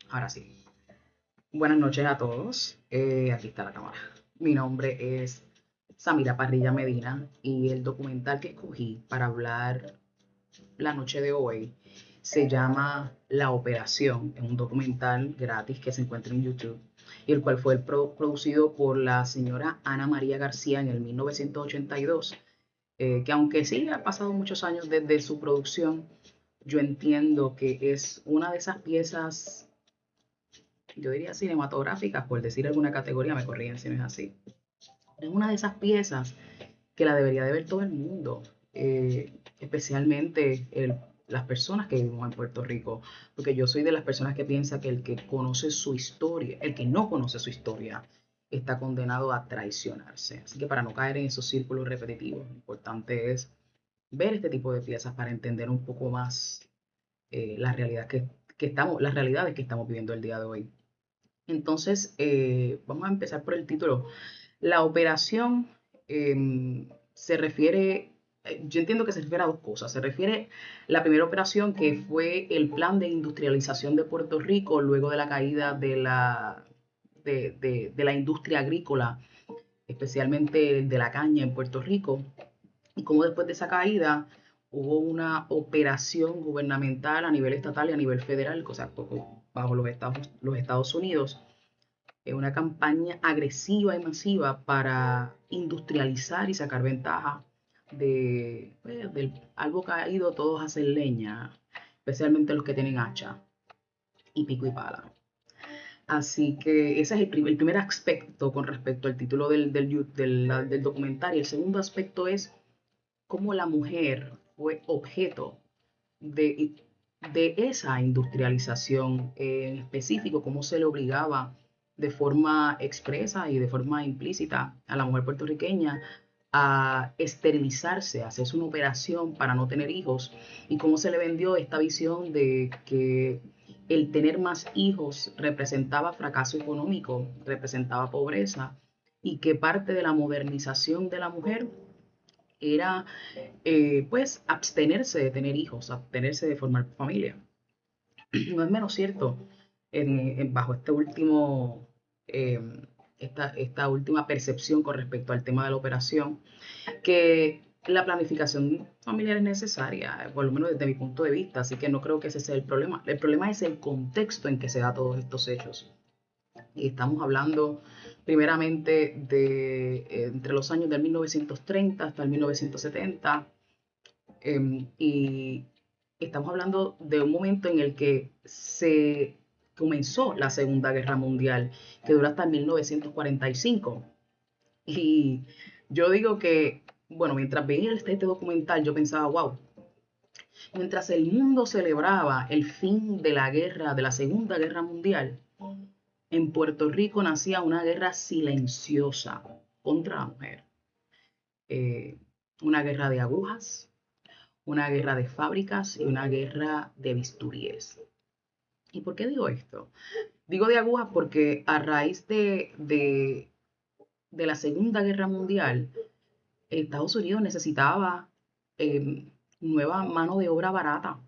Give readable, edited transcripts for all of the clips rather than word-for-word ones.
Ahora sí. Buenas noches a todos. Aquí está la cámara. Mi nombre es Samira Parrilla Medina y el documental que escogí para hablar la noche de hoy se llama La Operación. Es un documental gratis que se encuentra en YouTube y el cual fue producido por la señora Ana María García en el 1982. Que aunque sí ha pasado muchos años desde su producción, yo entiendo que es una de esas piezas, yo diría cinematográficas, por decir alguna categoría, me corrigen si no es así. Es una de esas piezas que la debería de ver todo el mundo, especialmente las personas que vivimos en Puerto Rico, porque yo soy de las personas que piensa que el que conoce su historia, el que no conoce su historia, está condenado a traicionarse. Así que para no caer en esos círculos repetitivos, lo importante es ver este tipo de piezas para entender un poco más la realidad las realidades que estamos viviendo el día de hoy. Entonces, vamos a empezar por el título. La operación se refiere, yo entiendo que se refiere a dos cosas. Se refiere la primera operación que fue el plan de industrialización de Puerto Rico luego de la caída de la industria agrícola, especialmente de la caña en Puerto Rico, y cómo después de esa caída hubo una operación gubernamental a nivel estatal y a nivel federal, o sea, bajo los Estados Unidos, una campaña agresiva y masiva para industrializar y sacar ventaja del algo caído, todos hacen leña, especialmente los que tienen hacha y pico y pala. Así que ese es el primer aspecto con respecto al título del documental. Y el segundo aspecto es cómo la mujer fue objeto de, de esa industrialización en específico, cómo se le obligaba de forma expresa y de forma implícita a la mujer puertorriqueña a esterilizarse, a hacerse una operación para no tener hijos, y cómo se le vendió esta visión de que el tener más hijos representaba fracaso económico, representaba pobreza, y que parte de la modernización de la mujer era pues abstenerse de tener hijos, abstenerse de formar familia. No es menos cierto bajo eh, esta última percepción con respecto al tema de la operación, que la planificación familiar es necesaria, por lo menos desde mi punto de vista, así que no creo que ese sea el problema. El problema es el contexto en que se da todos estos hechos. Y estamos hablando primeramente de entre los años del 1930 hasta el 1970, y estamos hablando de un momento en el que se comenzó la Segunda Guerra Mundial, que dura hasta 1945. Y yo digo que, bueno, mientras veía este documental, yo pensaba, wow, mientras el mundo celebraba el fin de la guerra, de la Segunda Guerra Mundial, en Puerto Rico nacía una guerra silenciosa contra la mujer. Eh, una guerra de agujas, una guerra de fábricas y una guerra de bisturíes. ¿Y por qué digo esto? Digo de agujas porque a raíz de la Segunda Guerra Mundial, Estados Unidos necesitaba eh, nueva mano de obra barata.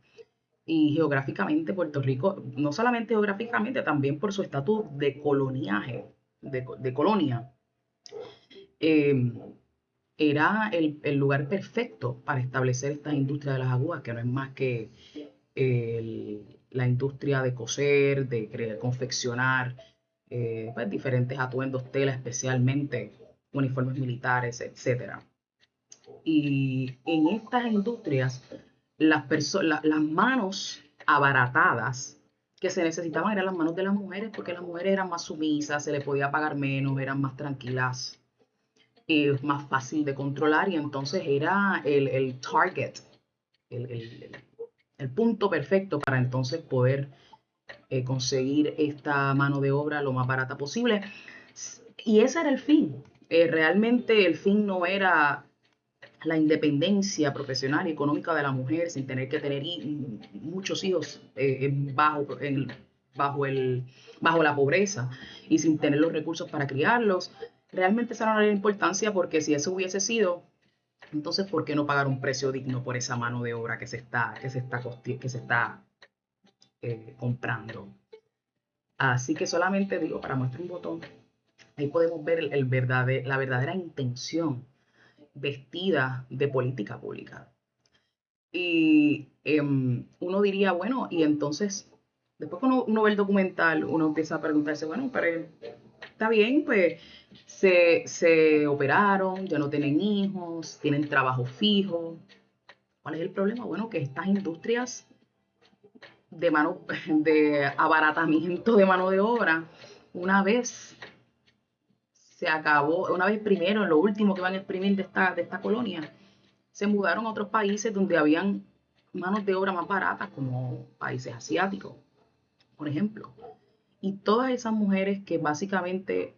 Y geográficamente Puerto Rico, no solamente geográficamente, también por su estatus de coloniaje, de colonia, eh, era el lugar perfecto para establecer esta industria de las agujas, que no es más que la industria de coser, de confeccionar pues, diferentes atuendos, tela especialmente, uniformes militares, etcétera. Y en estas industrias, las manos abaratadas que se necesitaban eran las manos de las mujeres, porque las mujeres eran más sumisas, se les podía pagar menos, eran más tranquilas, más fácil de controlar, y entonces era el target, el, el, el punto perfecto para entonces poder conseguir esta mano de obra lo más barata posible. Y ese era el fin. Realmente el fin no era la independencia profesional y económica de la mujer sin tener que tener muchos hijos bajo, el, bajo la pobreza y sin tener los recursos para criarlos. Realmente esa no era la importancia, porque si eso hubiese sido, entonces ¿por qué no pagar un precio digno por esa mano de obra que se está comprando? Así que solamente digo, para muestra un botón, ahí podemos ver la verdadera intención vestida de política pública. Y uno diría, bueno, y entonces, después que uno ve el documental, uno empieza a preguntarse, bueno, pero está bien, pues se operaron, ya no tienen hijos, tienen trabajo fijo. ¿Cuál es el problema? Bueno, que estas industrias de mano, de abaratamiento de mano de obra, una vez se acabó, una vez primero, en lo último que van a exprimir de esta colonia, se mudaron a otros países donde habían manos de obra más baratas, como países asiáticos, por ejemplo. Y todas esas mujeres que básicamente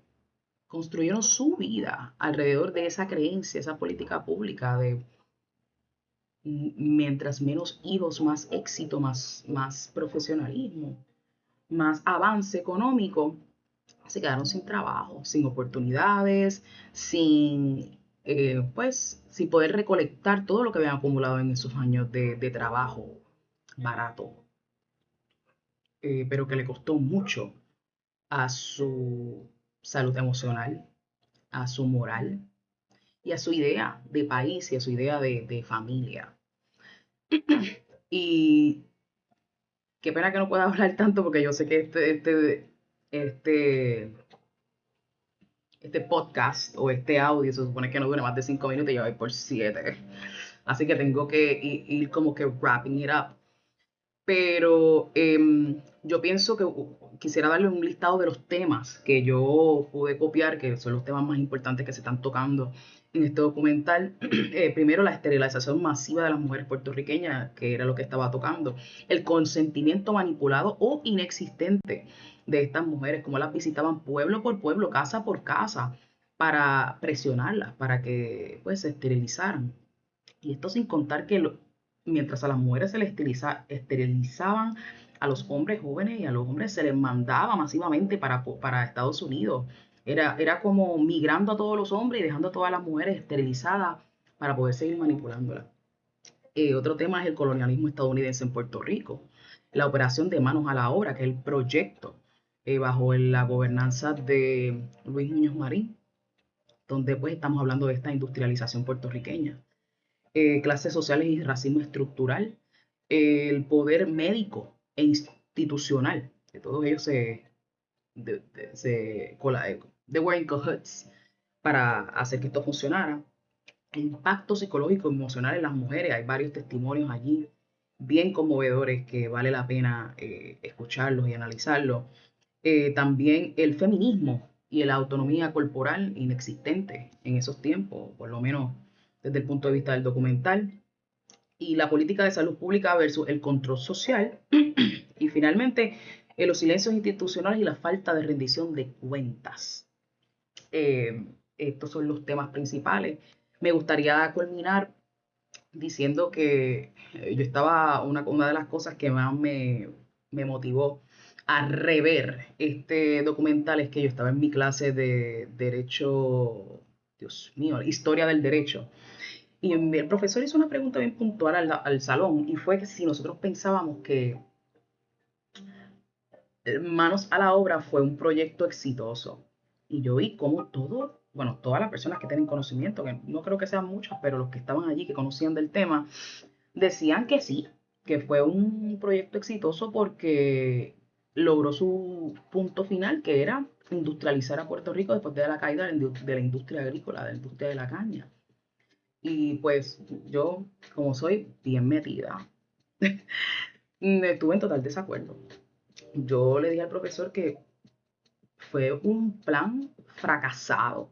construyeron su vida alrededor de esa creencia, esa política pública de mientras menos hijos, más éxito, más profesionalismo, más avance económico, se quedaron sin trabajo, sin oportunidades, sin poder recolectar todo lo que habían acumulado en esos años de trabajo barato, pero que le costó mucho a su salud emocional, a su moral y a su idea de país y a su idea de familia. Y qué pena que no pueda hablar tanto porque yo sé que este, este podcast o este audio se supone que no dure más de 5 minutos y ya voy por 7. Así que tengo que ir como que wrapping it up. Pero yo pienso que quisiera darle un listado de los temas que yo pude copiar, que son los temas más importantes que se están tocando en este documental. Primero, la esterilización masiva de las mujeres puertorriqueñas, que era lo que estaba tocando. El consentimiento manipulado o inexistente de estas mujeres, como las visitaban pueblo por pueblo, casa por casa, para presionarlas, para que pues se esterilizaran. Y esto sin contar que mientras a las mujeres se les esterilizaban, a los hombres jóvenes y a los hombres se les mandaba masivamente para Estados Unidos. Era como migrando a todos los hombres y dejando a todas las mujeres esterilizadas para poder seguir manipulándolas. Otro tema es el colonialismo estadounidense en Puerto Rico, la operación de manos a la obra, que es el proyecto bajo la gobernanza de Luis Muñoz Marín, donde pues estamos hablando de esta industrialización puertorriqueña. Clases sociales y racismo estructural, el poder médico e institucional, que todos ellos they were in cahoots para hacer que esto funcionara. El impacto psicológico y emocional en las mujeres, hay varios testimonios allí bien conmovedores que vale la pena escucharlos y analizarlos. También el feminismo y la autonomía corporal inexistente en esos tiempos, por lo menos desde el punto de vista del documental, y la política de salud pública versus el control social, y finalmente los silencios institucionales y la falta de rendición de cuentas. Estos son los temas principales. Me gustaría culminar diciendo que una de las cosas que más me motivó a rever este documental es que yo estaba en mi clase de derecho, Dios mío, historia del derecho. Y el profesor hizo una pregunta bien puntual al salón y fue que si nosotros pensábamos que Manos a la Obra fue un proyecto exitoso. Y yo vi cómo todas las personas que tienen conocimiento, que no creo que sean muchas, pero los que estaban allí, que conocían del tema, decían que sí, que fue un proyecto exitoso porque logró su punto final, que era industrializar a Puerto Rico después de la caída de la industria agrícola, de la industria de la caña. Y pues yo, como soy bien metida, estuve en total desacuerdo. Yo le dije al profesor que fue un plan fracasado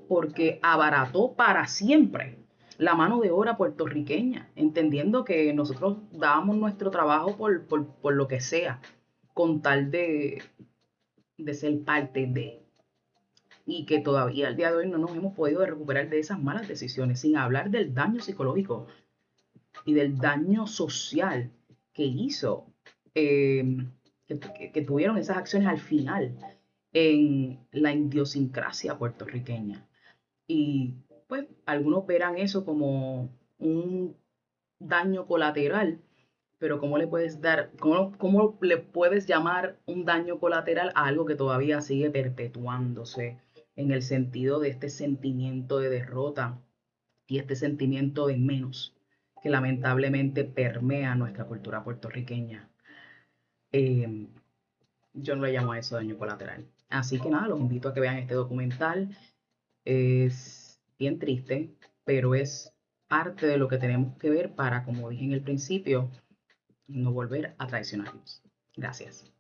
porque abarató para siempre la mano de obra puertorriqueña, entendiendo que nosotros dábamos nuestro trabajo por lo que sea, con tal de ser parte de, y que todavía al día de hoy no nos hemos podido recuperar de esas malas decisiones, sin hablar del daño psicológico y del daño social que hizo, eh, que tuvieron esas acciones al final en la idiosincrasia puertorriqueña. Y pues algunos verán eso como un daño colateral, pero ¿cómo le puedes dar, cómo le puedes llamar un daño colateral a algo que todavía sigue perpetuándose en el sentido de este sentimiento de derrota y este sentimiento de menos que lamentablemente permea nuestra cultura puertorriqueña? Eh, yo no le llamo a eso daño colateral. Así que nada, los invito a que vean este documental. Es bien triste, pero es parte de lo que tenemos que ver para, como dije en el principio, no volver a traicionarnos. Gracias.